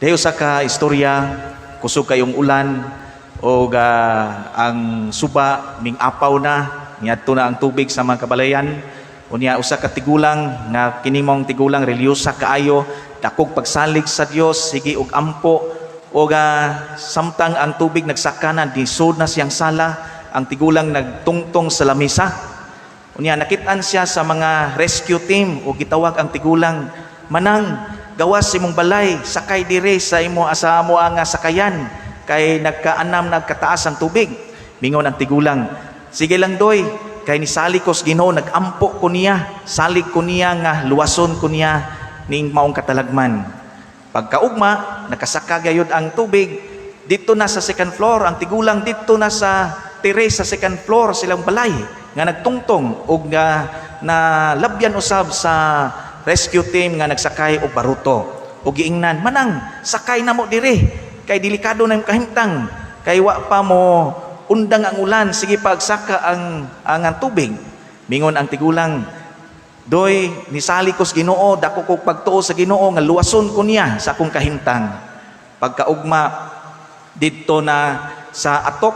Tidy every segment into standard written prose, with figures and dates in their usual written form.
Dayo sa ka istorya, kusog kayong ulan o ang suba ming apaw na niadto na ang tubig sa mga kabalayan. Unya usa ka tigulang nga kinimong tigulang reliyosa kaayo, dakog pagsalig sa Dios, sige og ampo o samtang ang tubig nagsakanan disud na siyang sala, ang tigulang nagtungtong sa lamisa. Unya nakitaan siya sa mga rescue team o gitawag ang tigulang, manang gawas imong balay, sakay dire sa imo asamo ang sakayan kay nagkataas ang tubig. Mingon ang tigulang, sige lang doy, kay ni salikos Ginoo, nagampo ko niya, salig ko niya nga luwason ko niya ning maong katalagman. Pagkaugma nakasaka gayud ang tubig, dito na sa second floor ang tigulang, dito na sa terrace sa second floor silang balay nga nagtungtong ug na labyan usab sa rescue team nga nagsakay og baruto ug giingnan, manang sakay na mo dire kay delikado na yung kahimtang, kay wa pa mo undang ang ulan, sige pagsaka ang tubig. Mingon ang tigulang, doy nisali ko sa Ginoo, dako ko pagtuo sa Ginoo nga luwason ko niya sa akong kahimtang. Pagkaugma didto na sa atok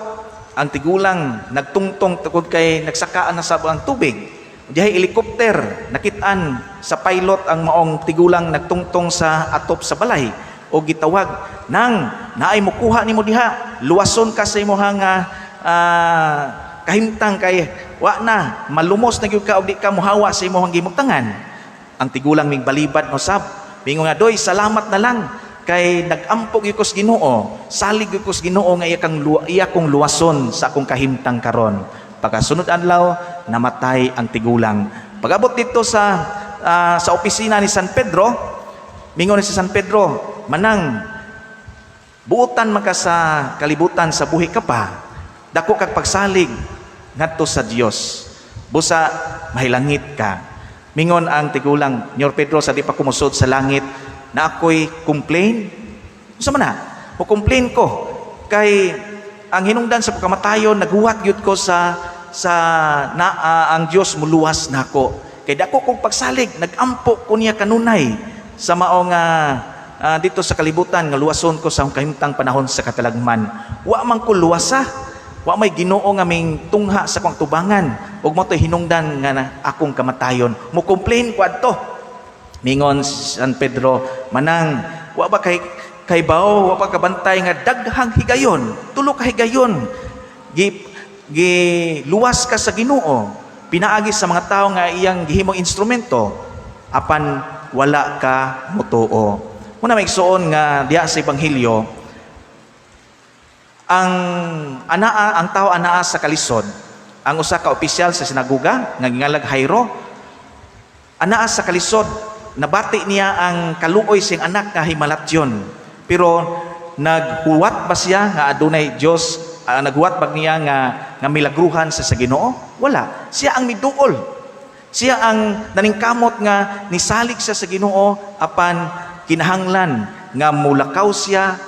ang tigulang nagtungtong tungod kay nagsakaan na sa ang tubig. Dihay helicopter, nakitaan sa pilot ang maong tigulang nagtungtong sa atop sa balay o gitawag, nang naay mo kuha nimo diha, luwason ka sa imong kahimtang kay wa na malumos na gyud ka og di ka mohawa sa imong gimugtangan. Ang tigulang ming balibad no sab, mingon nga, doy salamat na lang kay nagampog gyud ko sa Ginoo, salig gyud ko sa Ginoo nga iya kong luwason sa akong kahimtang karon. Pagkasunod adlaw namatay ang tigulang. Pag-abot dito sa opisina ni San Pedro, mingon ni si San Pedro, manang buutan man ka sa kalibutan sa buhi ka pa, dako kag pagsalig ngadto sa Dios, busa mahilangit ka. Mingon ang tigulang, Nyor Pedro, sa di pa kumusod sa langit na ako'y complain. Sa mana mo complain ko kay ang hinungdan sa pagkamatayon, naghuwat yun ko ang Diyos muluwas nako. Kay dako kong pagsalig, nagampo ko niya kanunay sa maong dito sa kalibutan, nga luwason ko sa kahimtang panahon sa katalagman. Wa man ko luwasa, wa may Ginoo nga ming tungha sa kong tubangan, ug mo to'y hinungdan nga akong kamatayon. Mo complain ko adto. Mingon San Pedro, manang, wa ba kay bao, wa pa kabantay nga daghang higayon, tulo ka higayon, luwas ka sa Ginoo, pinaagi sa mga tao nga iyang gihimong instrumento, apan wala ka mutuo. Muna may igsuon nga diha sa Ebanghelyo, ang tao anaa sa kalisod, ang usa ka opisyal sa sinagoga nga gingalag Jairo, anaa sa kalisod, nabati niya ang kaluoy siyang anak nga himalatyon. Pero naghuwat ba siya nga adunay Dios, naghuwat ba niya nga milagruhan sa Ginoo? Wala. Siya ang miduol. Siya ang naningkamot nga nisalig siya sa Ginoo, apan kinahanglan nga mulakaw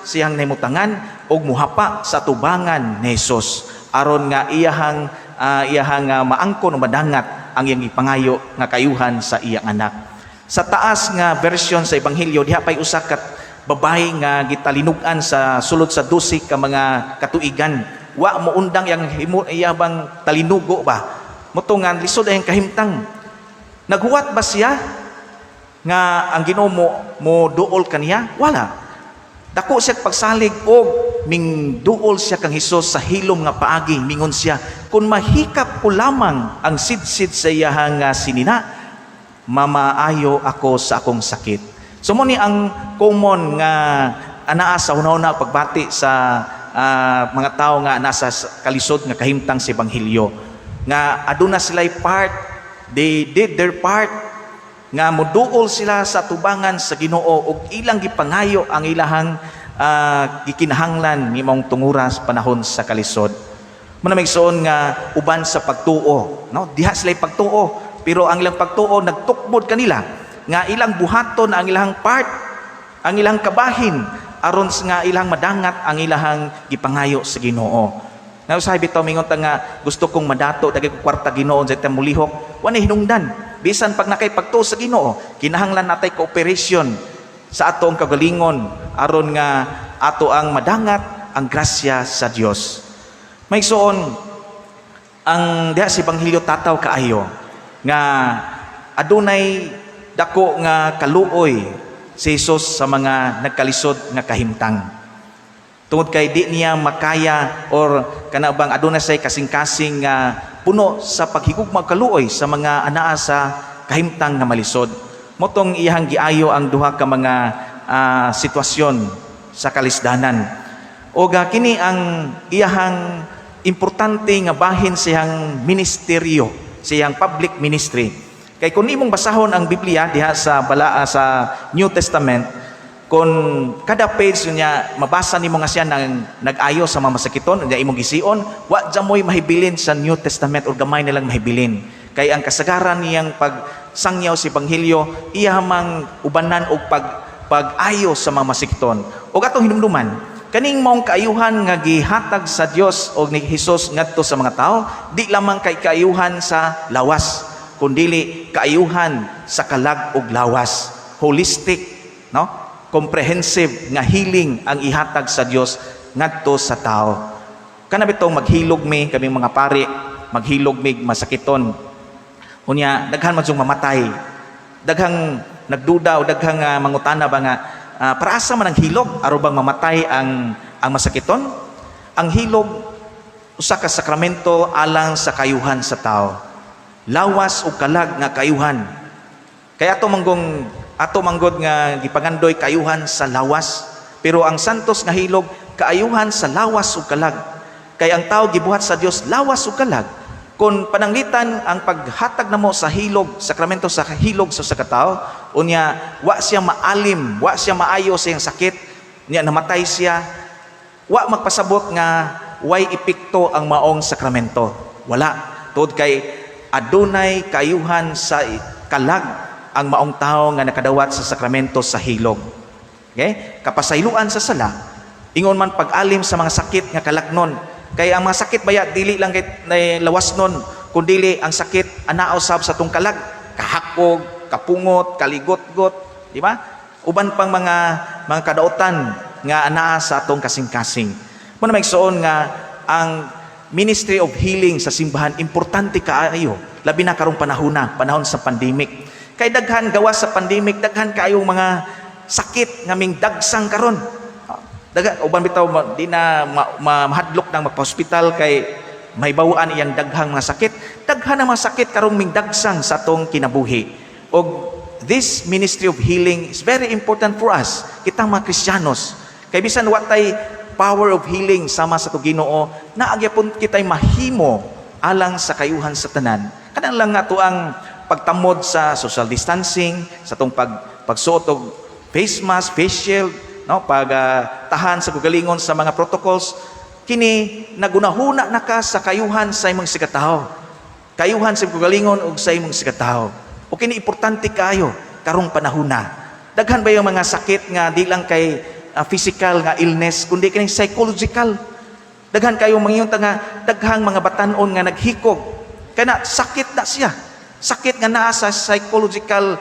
siyang nahimutangan og muhapa sa tubangan ni Jesus aron nga iyahang maangkon o madangat ang iyang ipangayo nga kayuhan sa iyang anak. Sa taas nga version sa Ebanghelyo, diha pay usa ka babae nga gitalinugan sa sulod sa 12 ka mga katuigan. Wa mo undang iyabang talinugo ba? Moto nga lisod ay kahimtang. Naghuwat ba siya nga ang Ginoo mo duol kaniya? Wala. Dako siya pagsalig og ming duol siya kang Hesus sa hilom nga paagi. Mingon siya, kung mahikap ko lamang ang sidsid sa iyahang sinina, mamaayo ako sa akong sakit. So mo ni ang common nga anaa sa una-una pagbati sa mga tao nga nasa kalisod nga kahimtang sa Ebanghelyo, nga aduna sila'y part, they did their part, nga moduol sila sa tubangan sa Ginoo ug ilang gipangayo ang ilahang gikinahanglan ni maong tungura sa panahon sa kalisod. Muna may igsoon nga uban sa pagtuo, no? Diha sila'y pagtuo, pero ang ilang pagtuo nagtukbod kanila nga ilang buhaton ang ilang part, ang ilang kabahin aron nga ilang madangat ang ilahang gipangayo sa Ginoo. Nga usahay bitaw mingon ta nga gusto kong madato dagay ko kwarta Ginoo sa mulihok, wa ni hinungdan. Bisan pag nakay pagtuo sa Ginoo, kinahanglan natay cooperation sa atong kagalingon aron nga ato ang madangat ang grasya sa Dios. Maigsoon, ang diha si Ebanghelyo tataw kaayo nga adunay dako nga kaluoy si Jesus sa mga nagkalisod nga kahimtang. Tungod kay di niya makaya or kanabang adunay say kasing-kasing nga puno sa paghigugma kaluoy sa mga anaa sa kahimtang nga malisod. Motong iyang giayo ang duha ka mga sitwasyon sa kalisdanan. O kini ang iyang importante nga bahin siyang ministeryo, siyang public ministry. Kay kung imong basahon ang Biblia diha sa sa New Testament, kung kada page niya mabasa nimo nga siya nag-ayo sa mga masakiton, nga imong gision, wa dya mo'y mahibilin sa New Testament o gamay nilang mahibilin. Kay ang kasagaran niyang pagsangyaw si Ebanghelyo, iya mang ubanan og pag-ayo sa mga masakiton. O atong hinumduman, kaning maong kaayuhan nga gihatag sa Dios o ni Hesus ngadto sa mga tao, di lamang kay kaayuhan sa lawas, kundili kaayuhan sa kalag ug lawas, holistic, no, comprehensive nga healing ang ihatag sa Dios ngadto sa tao. Kana bitong maghilog mi kami mga pari, maghilog mi masakiton, unya daghan man sung mamatay, daghang nagduda o daghang mangutana ba nga para asa man ang hilog aron bang mamatay ang masakiton. Ang hilog usa ka sakramento alang sa kayuhan sa tao, lawas o kalag nga kayuhan. Kaya ato manggod nga gipangandoy kayuhan sa lawas, pero ang santos nga hilog kaayuhan sa lawas o kalag. Kay ang tao gibuhat sa Dios lawas o kalag. Kung pananglitan ang paghatag namo sa hilog, sakramento sa hilog sa katao, unya wa siya maalim, wa siya maayo sa iyang sakit, unya namatay siya, wa magpasabot nga way epekto ang maong sakramento. Wala. Tungod kay adunay kayuhan sa kalag ang maong tao nga nakadawat sa sakramento sa hilog. Okay? Kapasayloan sa sala, ingon man pag-alim sa mga sakit nga kalagnon. Kay ang mga sakit baya dili lang kay lawas nun, kundili ang sakit anao sab sa tong kalag, kahakog, kapungot, kaligot-got, di ba? Uban pang mga kadautan nga anaa sa atong kasing-kasing. Muna maigsoon nga ang Ministry of Healing sa simbahan importante kaayo, labi na karong panahon sa pandemic. Kay daghan gawas sa pandemic, daghan kaayong mga sakit nga ming dagsang karon. Daga uban bitaw di na mahadlok nang magpa-hospital kay may bawaan iyang daghang mga sakit. Daghan ang mga sakit karong ming dagsang sa atong kinabuhi. Og this Ministry of Healing is very important for us, kitang mga Kristiyanos. Kay bisan watay power of healing sama sa Ginoo, naagyapon kitay mahimo alang sa kayuhan sa tanan. Kanang lang nga to ang pagtamod sa social distancing, sa tong pagsuot og face mask, face shield, no, tahan sa gugalingon sa mga protocols, kini nagunahuna na ka sa kayuhan sa imong sikataho. Kayuhan sa gugalingon ug sa imong sikataho. O kini importante kayo karong panahona. Daghan ba yung mga sakit nga di lang kay physical nga illness, kundi kini psychological. Daghan kayo mangyunta nga daghang mga batan-on nga naghikog. Kana sakit na siya. Sakit nga naa sa psychological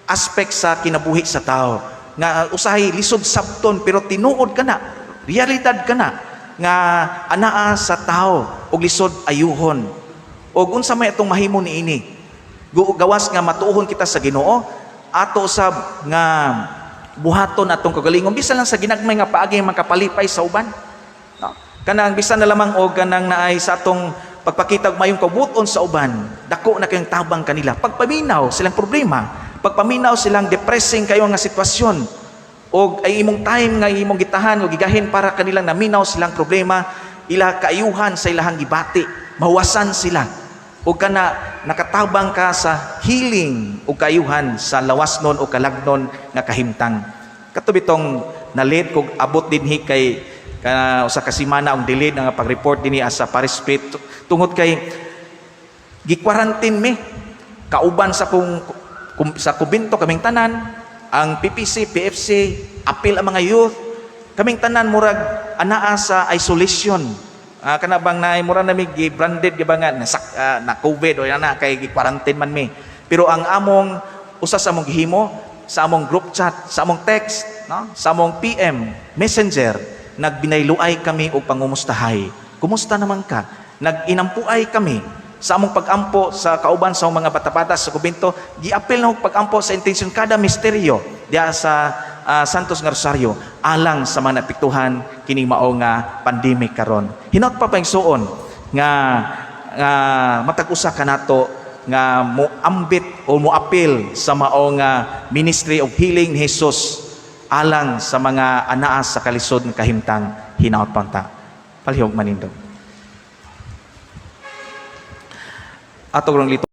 aspect sa kinabuhi sa tao. Nga usahay lisod sabton pero tinuod ka na, realidad ka na nga anaa sa tao og lisod ayuhon. Og unsa may atong mahimo niini, gawas nga matuohon kita sa Ginoo, ato sab nga buhaton atong kagalingon bisan lang sa ginagmay nga paagi makapalipay sa uban, no? Kanang bisan na lamang og kanang naay sa atong pagpakita og mayong kabuton sa uban, dako na kayong tabang kanila, pagpaminaw silang problema, pagpaminaw silang depressing kayo nga sitwasyon, o ay imong time nga imong gitahan o gigahin para kanilang naminaw silang problema, ila kaayuhan sa ilahang gibati, mawasan sila, o kana nakatabang ka sa healing o kaayuhan sa lawasnon o kalagnon nga kahimtang. Katubitong nalit kog abot dinhi kay usa ka semana ang delayed nga pag-report dinhi sa Paris Street tungod kay gi-quarantine mi kauban sa kubinto kaming tanan, ang PPC, PFC, apil ang mga youth, kaming tanan murag anaa sa isolation. Kana bang na mura na mi gi-branded gibangan na COVID o yana kay gi-quarantine man mi. Pero ang among usa sa among gihimo sa among group chat, sa among text, no? Sa among PM Messenger, nagbinayluay kami og pangumustahay. Kumusta naman ka? Nag-inampuay kami sa among pag-ampo sa kauban sa mga bata-bata sa kumbento. Giapil na og pag-ampo sa intensyon kada misteryo diya sa Santos nga Rosario alang sa mga napiktuhan kining mao nga pandemic karon. Hinaut pa pangsuon nga matag-usa kanato nga moambit o moapil sa mao nga Ministry of Healing ni Jesus alang sa mga anaa sa kalisod nga kahimtang. Hinaut panta palihog manindog. Ato grong lito